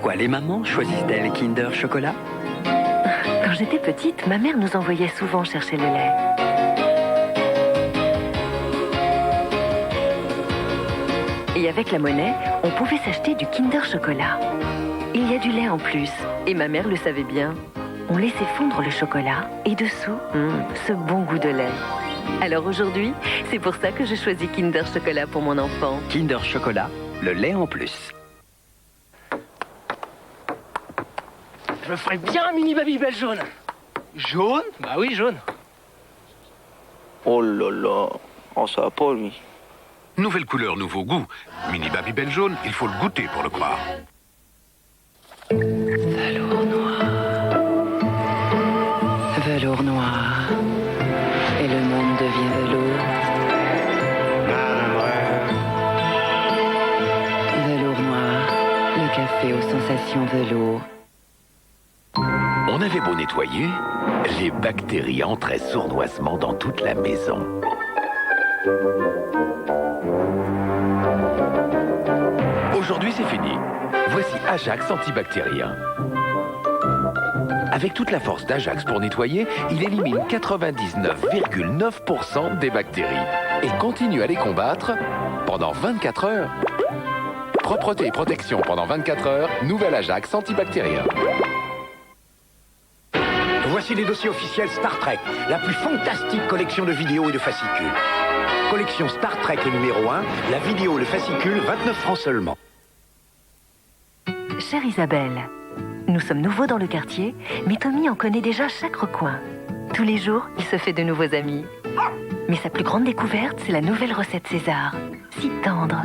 Pourquoi les mamans choisissent-elles Kinder Chocolat? Quand j'étais petite, ma mère nous envoyait souvent chercher le lait. Et avec la monnaie, on pouvait s'acheter du Kinder Chocolat. Il y a du lait en plus, et ma mère le savait bien. On laissait fondre le chocolat, et dessous, ce bon goût de lait. Alors aujourd'hui, c'est pour ça que je choisis Kinder Chocolat pour mon enfant. Kinder Chocolat, le lait en plus. Je me ferais bien un mini Babybel jaune. Jaune? Bah oui, jaune. Oh là là, oh ça va pas lui. Nouvelle couleur, nouveau goût. Mini Babybel jaune, il faut le goûter pour le croire. Velours noir. Velours noir. Et le monde devient velours. Velours noir. Le café aux sensations velours. On avait beau nettoyer, les bactéries entraient sournoisement dans toute la maison. Aujourd'hui, c'est fini. Voici Ajax antibactérien. Avec toute la force d'Ajax pour nettoyer, il élimine 99,9% des bactéries et continue à les combattre pendant 24 heures. Propreté et protection pendant 24 heures, nouvel Ajax antibactérien. Voici les dossiers officiels Star Trek, la plus fantastique collection de vidéos et de fascicules. Collection Star Trek le numéro 1, la vidéo et le fascicule, 29 francs seulement. Chère Isabelle, nous sommes nouveaux dans le quartier, mais Tommy en connaît déjà chaque recoin. Tous les jours, il se fait de nouveaux amis. Mais sa plus grande découverte, c'est la nouvelle recette César. Si tendre,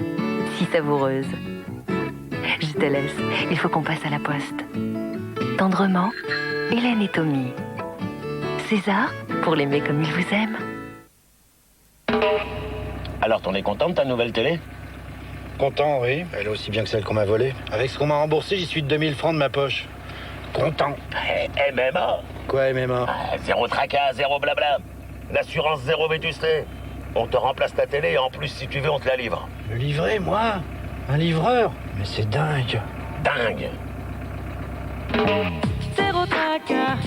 si savoureuse. Je te laisse, il faut qu'on passe à la poste. Tendrement, Hélène et Tommy. César, pour l'aimer comme il vous aime. Alors, t'en es content de ta nouvelle télé? Content, oui. Elle est aussi bien que celle qu'on m'a volée. Avec ce qu'on m'a remboursé, j'y suis de 2000 francs de ma poche. Content. MMA. Quoi, MMA? Zéro tracas, zéro blabla. L'assurance zéro vétusté. On te remplace ta télé et en plus, si tu veux, on te la livre. Le livrer, moi? Un livreur? Mais c'est dingue. Dingue. Zéro tracas,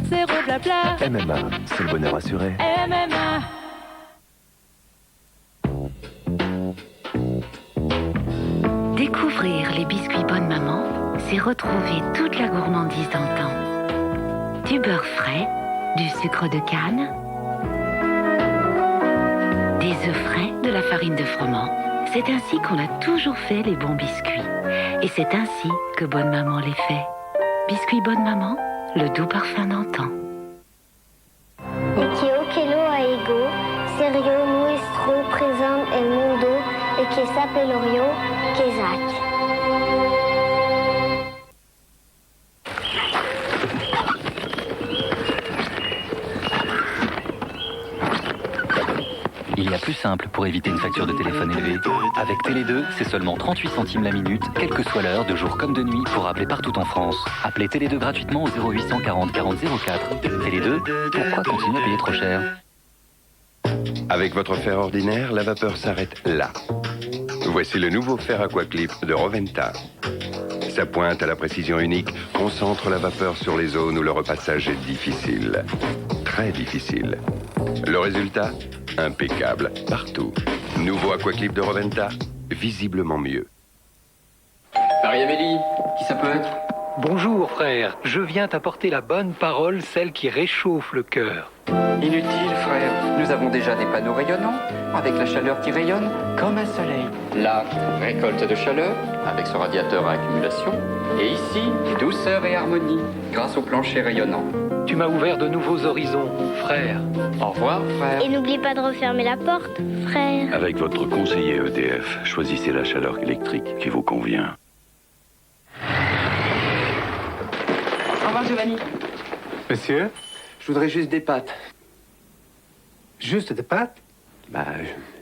zéro blabla. MMA, c'est le bonheur assuré. MMA. Découvrir les biscuits Bonne Maman, c'est retrouver toute la gourmandise d'antan. Du beurre frais, du sucre de canne, des œufs frais, de la farine de froment. C'est ainsi qu'on a toujours fait les bons biscuits. Et c'est ainsi que Bonne Maman les fait. Biscuits Bonne Maman, le doux parfum d'antan. Nikio Kelo Aigo, Serio Nuestro Present El Mundo et que s'appellerio Kezak. Il y a plus simple pour éviter une facture de téléphone élevée. Avec Télé 2, c'est seulement 38 centimes la minute, quelle que soit l'heure, de jour comme de nuit, pour appeler partout en France. Appelez Télé 2 gratuitement au 0800 40 40 04. Télé 2, pourquoi continuer à payer trop cher? Avec votre fer ordinaire, la vapeur s'arrête là. Voici le nouveau fer Aquaclip de Roventa. Sa pointe à la précision unique concentre la vapeur sur les zones où le repassage est difficile. Très difficile. Le résultat? Impeccable, partout. Nouveau Aquaclip de Roventa, visiblement mieux. Marie-Amélie, qui ça peut être? Bonjour frère, je viens t'apporter la bonne parole, celle qui réchauffe le cœur. Inutile, frère. Nous avons déjà des panneaux rayonnants, avec la chaleur qui rayonne comme un soleil. Là, récolte de chaleur, avec ce radiateur à accumulation. Et ici, douceur et harmonie, grâce au plancher rayonnant. Tu m'as ouvert de nouveaux horizons, frère. Au revoir, frère. Et n'oublie pas de refermer la porte, frère. Avec votre conseiller EDF, choisissez la chaleur électrique qui vous convient. Au revoir, Giovanni. Monsieur? Je voudrais juste des pâtes. Juste des pâtes? Bah,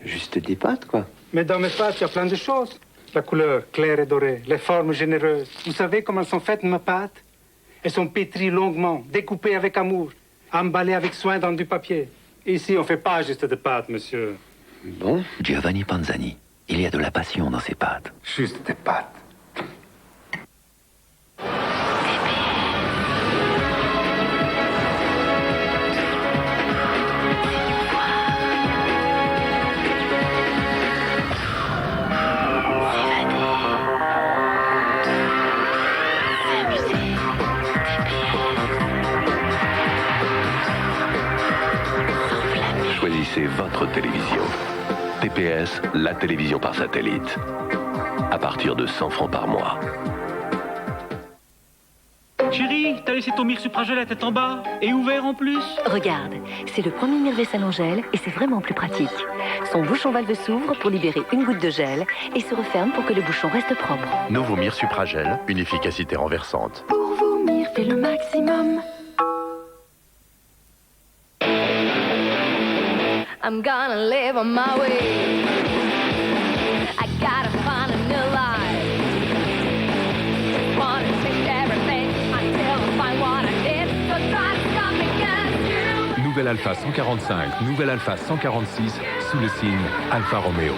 juste des pâtes, quoi. Mais dans mes pâtes, il y a plein de choses. La couleur claire et dorée, les formes généreuses. Vous savez comment elles sont faites, mes pâtes? Elles sont pétries longuement, découpées avec amour, emballées avec soin dans du papier. Ici, on ne fait pas juste des pâtes, monsieur. Bon? Giovanni Panzani, il y a de la passion dans ses pâtes. Juste des pâtes. télévision. TPS, la télévision par satellite. À partir de 100 francs par mois. Chérie, t'as laissé ton Mire-Supragel à tête en bas et ouvert en plus. Regarde, c'est le premier Mire-Vaisselle en gel et c'est vraiment plus pratique. Son bouchon valve s'ouvre pour libérer une goutte de gel et se referme pour que le bouchon reste propre. Nouveau Mire-Supragel, une efficacité renversante. Pour vous, Mire fait le maximum. I'm gonna live on my way. I gotta find a new life. Wanna change everything until I find what I did. So try to stop me against you. Nouvelle Alpha 145, nouvelle Alpha 146, sous le signe Alfa Romeo.